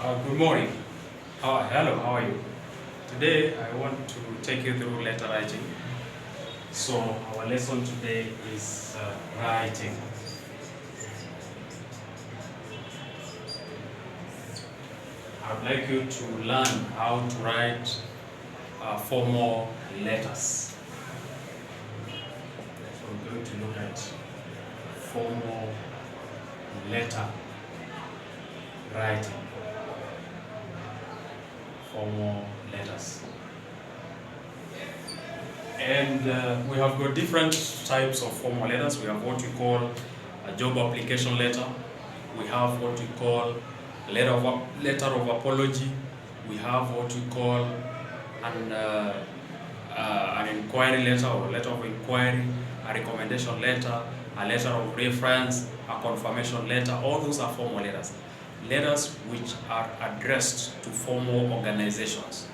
Good morning. Hello, how are you? Today I want to take you through letter writing. So our lesson today is writing. I would like you to learn how to write formal letters. So we're going to look at formal letter writing. Formal letters. And we have got different types of formal letters. We have what we call a job application letter. We have what we call letter of apology. We have what we call an inquiry letter or letter of inquiry, a recommendation letter, a letter of reference, a confirmation letter. All those are formal letters. Letters which are addressed to formal organizations.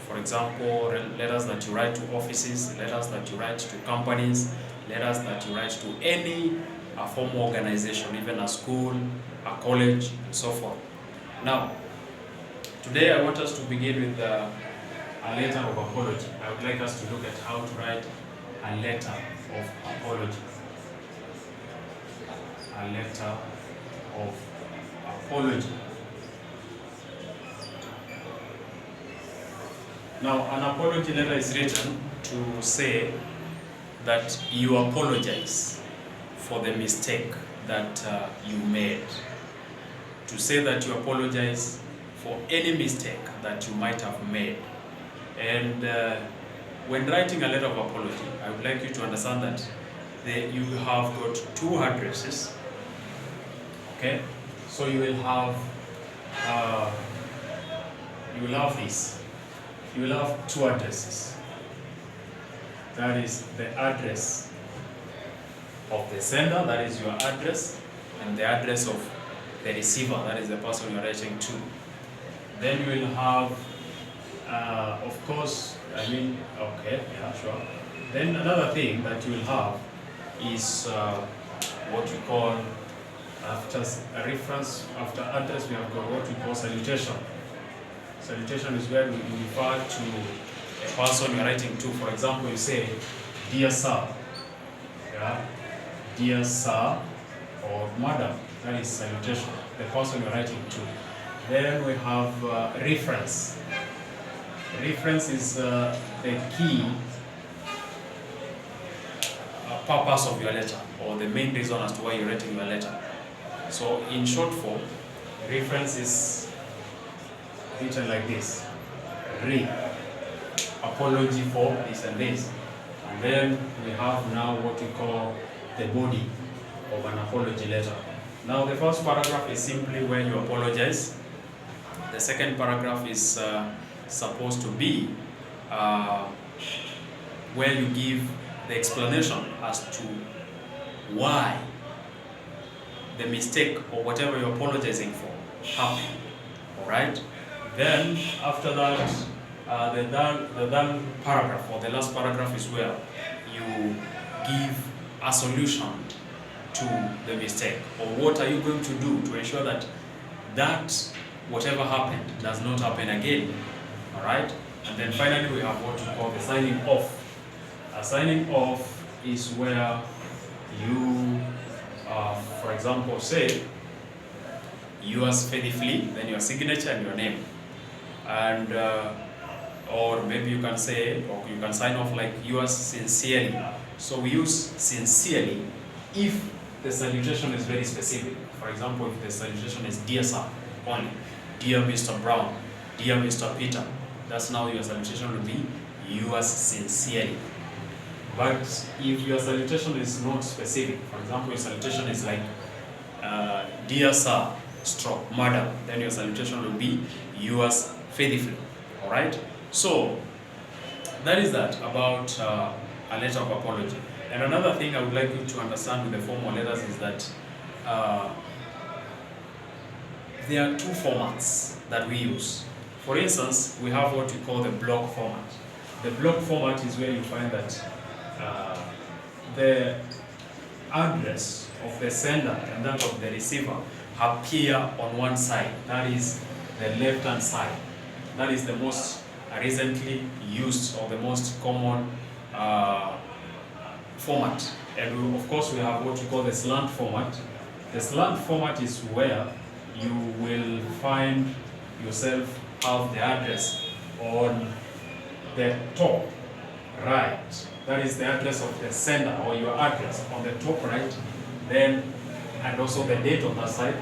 For example, letters that you write to offices, letters that you write to companies, letters that you write to any formal organization, even a school, a college, and so forth. Now, today I want us to begin with a letter of apology. I would like us to look at how to write a letter of apology. A letter of apology. Now, an apology letter is written to say that you apologize for the mistake that you made. To say that you apologize for any mistake that you might have made. And when writing a letter of apology, I would like you to understand that you have got two addresses. Okay, so you will have this. You will have two addresses. That is the address of the sender, that is your address, and the address of the receiver, that is the person you're writing to. Then you will have, of course, okay, yeah, sure. Then another thing that you will have is what you call, after a reference, after address, we have got what we call salutation. Salutation is where we refer to a person you're writing to. For example, you say, "Dear sir," yeah, "Dear sir," or "Madam." That is salutation, the person you're writing to. Then we have reference. Reference is the key purpose of your letter, or the main reason as to why you're writing your letter. So in short form, reference is written like this: apology for this and this. And then we have now what we call the body of an apology letter. Now the first paragraph is simply where you apologize. The second paragraph is supposed to be where you give the explanation as to why the mistake or whatever you're apologizing for happened. Alright? Then after that, the third paragraph or the last paragraph is where you give a solution to the mistake, or what are you going to do to ensure that whatever happened does not happen again. Alright? And then finally we have what we call the signing off. A signing off is where you, for example, say "yours faithfully," then your signature and your name. And or maybe you can say, or you can sign off like "yours sincerely." So we use "sincerely" if the salutation is very specific. For example, if the salutation is "Dear sir" only, "Dear Mr. Brown," "Dear Mr. Peter," that's now your salutation will be "yours sincerely." But if your salutation is not specific, for example, your salutation is like "Dear sir," stroke "Madam," then your salutation will be "yours faithfully." Alright? So that is that about a letter of apology. And another thing I would like you to understand with the formal letters is that there are two formats that we use. For instance, we have what we call the block format. The block format is where you find that the address of the sender and that of the receiver appear on one side. That is, the left-hand side. That is the most recently used or the most common format. And of course we have what we call the slant format. The slant format is where you will find yourself have the address on the top right. That is the address of the sender or your address on the top right, then and also the date on that side,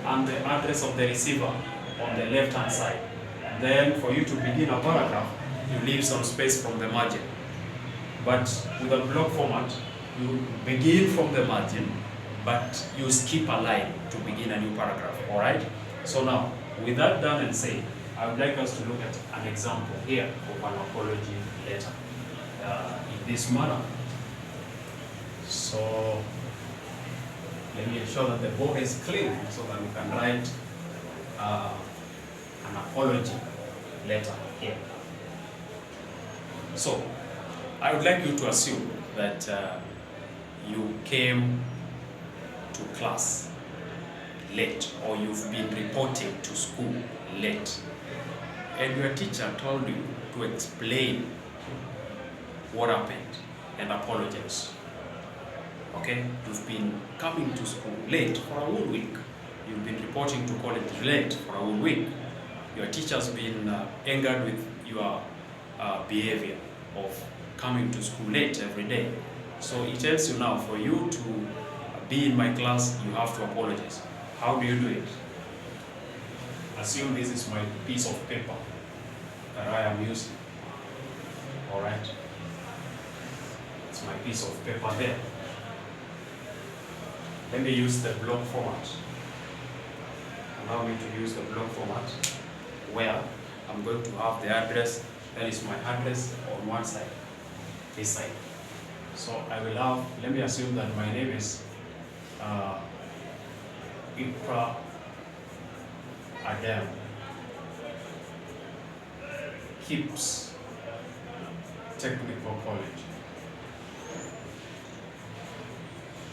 and the address of the receiver on the left hand side. Then for you to begin a paragraph, you leave some space from the margin. But with a block format, you begin from the margin, but you skip a line to begin a new paragraph, all right? So now, with that done and said, I would like us to look at an example here of an apology letter in this manner. So, let me ensure that the board is clean so that we can write an apology letter here. So, I would like you to assume that you came to class late, or you've been reporting to school late, and your teacher told you to explain what happened and apologize. Okay? You've been coming to school late for a whole week. You've been reporting to college late for a whole week. Your teacher's been angered with your behavior of coming to school late every day. So he tells you now, for you to be in my class, you have to apologize. How do you do it? Assume this is my piece of paper that I am using. All right? It's my piece of paper there. Let me use the block format. Allow me to use the block format where I'm going to have the address, that is my address on one side, this side. So I will have, let me assume that my name is Ipra Adam. Kipps Technical College.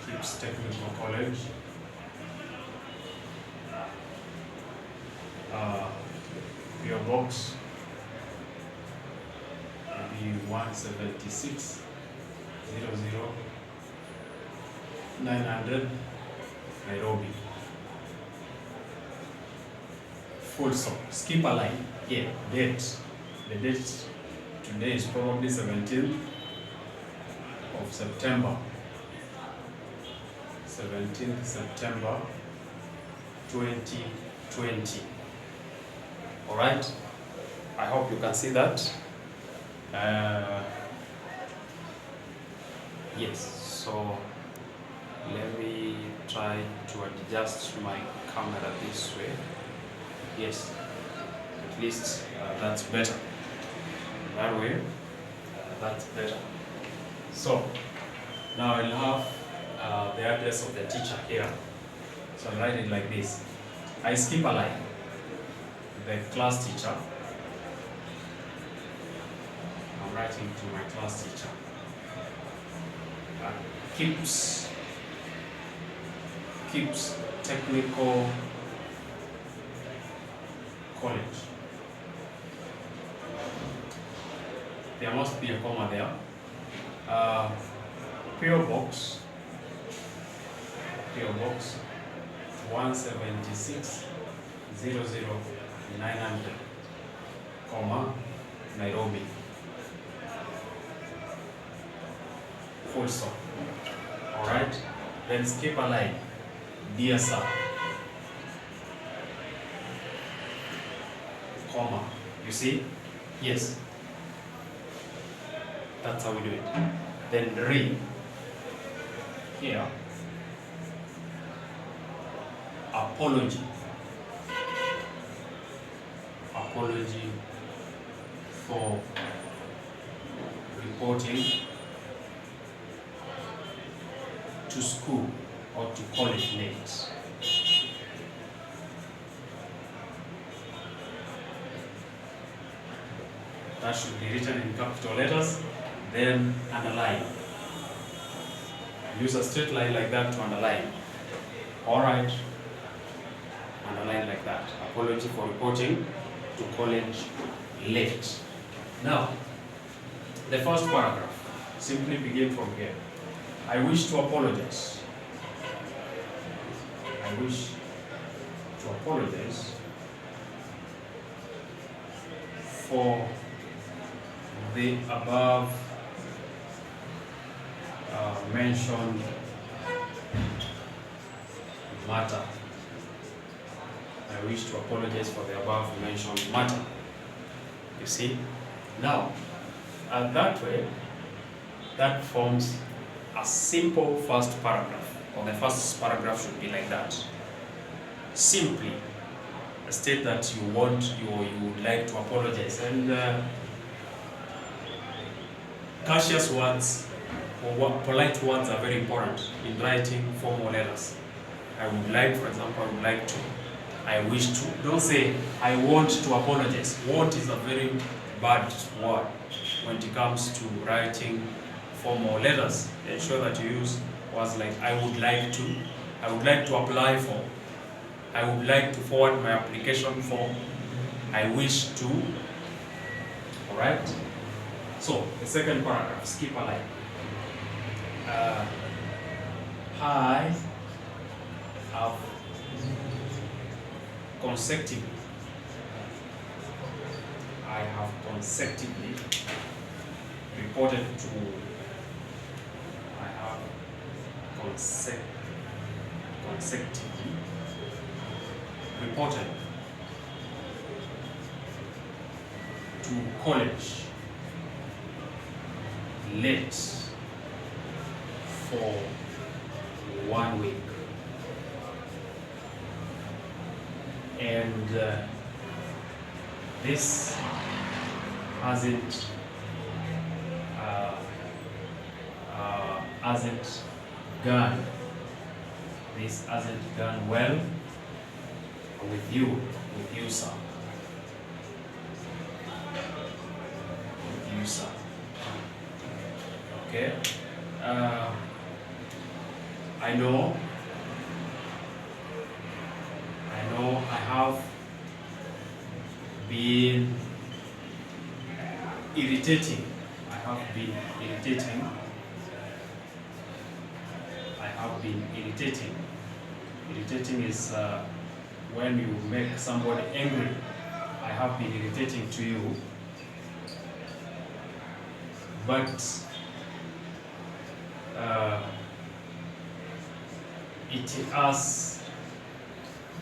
Kipps Technical College. Your box will be 176 00 900 Nairobi. Full stop. Skip a line here. Date. The date today is probably 17th of September. 17th September 2020. All right. I hope you can see that. Yes. So let me try to adjust my camera this way. Yes. At least that's better. That way, that's better. So now I'll have the address of the teacher here. So I'll write it like this. I skip a line. The class teacher. I'm writing to my class teacher. Kipps Technical College. There must be a comma there. PO Box 176 00 900, comma, Nairobi. Full stop. All right. Then skip a line. Dear sir, comma. You see? Yes. That's how we do it. Then re. Here. Apology. Apology for reporting to school or to college late. That should be written in capital letters, then underline. Use a straight line like that to underline. All right. Underline like that. Apology for reporting to college late. Now, the first paragraph simply begin from here. I wish to apologize. I wish to apologize for the above mentioned matter. I wish to apologize for the above mentioned matter. You see? Now, that way, that forms a simple first paragraph, or the first paragraph should be like that. Simply state that you would like to apologize, and courteous words or polite words are very important in writing formal letters. I would like, for example, I would like to. I wish to. Don't say, I want to apologize. Want is a very bad word when it comes to writing formal letters. Ensure that you use words like, I would like to apply for, I would like to forward my application for, I wish to. Alright? So, the second paragraph, skip a line. I have consecutively reported to consecutively reported to college late for 1 week, and this hasn't gone well with you, sir. Okay. I know I have been irritating. Irritating is when you make somebody angry. I have been irritating to you, but it has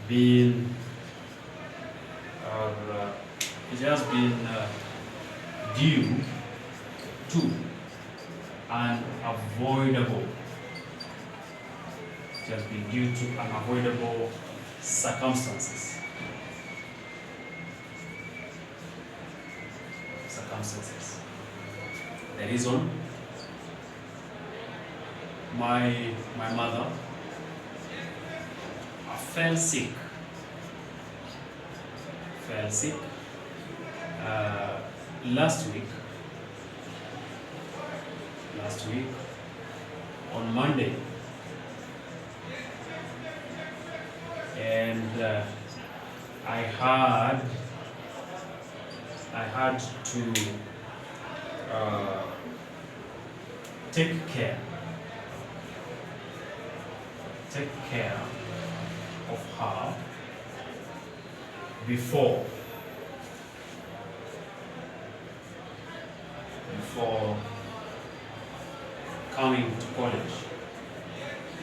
been due to unavoidable. It has been due to unavoidable circumstances. The reason, my mother fell sick last week on Monday, and I had to take care of her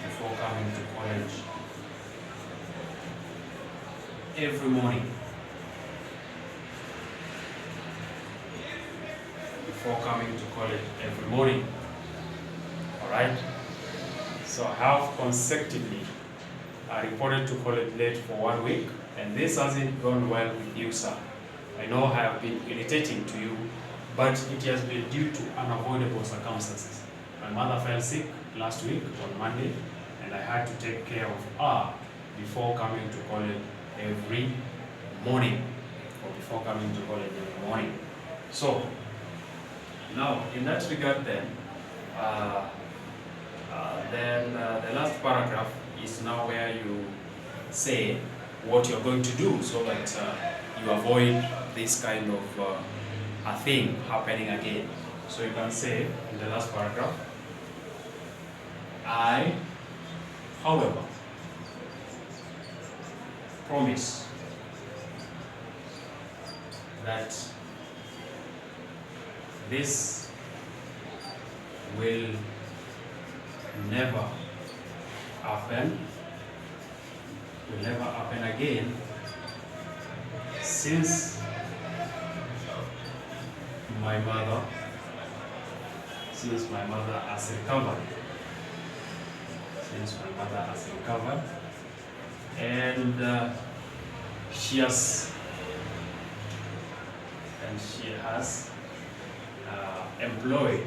before coming to college. Every morning. Before coming to college every morning. Alright? So I have consecutively reported to college late for 1 week, and this hasn't gone well with you, sir. I know I have been irritating to you, but it has been due to unavoidable circumstances. My mother fell sick last week on Monday, and I had to take care of her before coming to college every morning, So, now in that regard then, the last paragraph is now where you say, what you're going to do so that you avoid this kind of a thing happening again. So you can say in the last paragraph, I, however, promise that this will never happen again, since my mother has recovered. And she has employed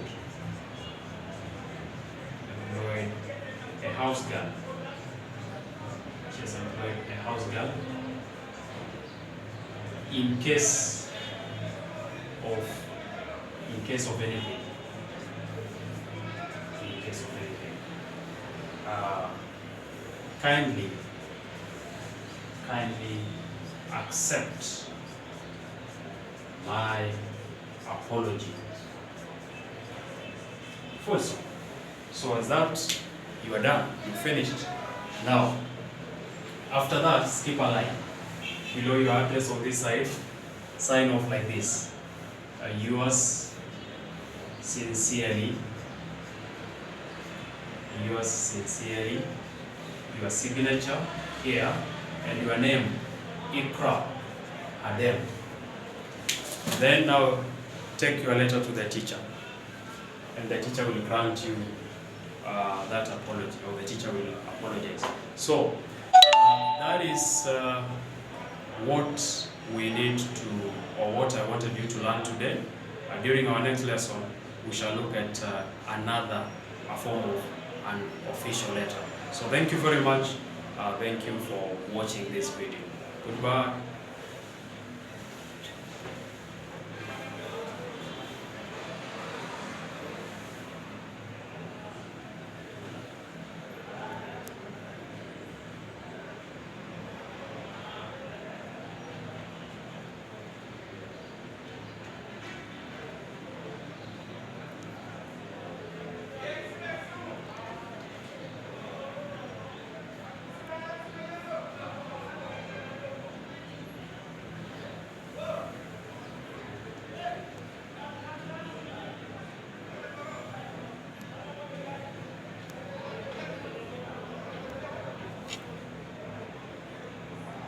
a house girl. She has employed a house girl in case of anything. Kindly accept my apology. First, so as that you are done, you finished. Now, after that, skip a line below your address on this side. Sign off like this. Yours sincerely. Your signature here, and your name, Ikra Adem. Then now take your letter to the teacher, and the teacher will grant you that apology, or the teacher will apologize. So that is what we need to, or what I wanted you to learn today. During our next lesson, we shall look at another form of an official letter. So thank you very much. Thank you for watching this video. Goodbye.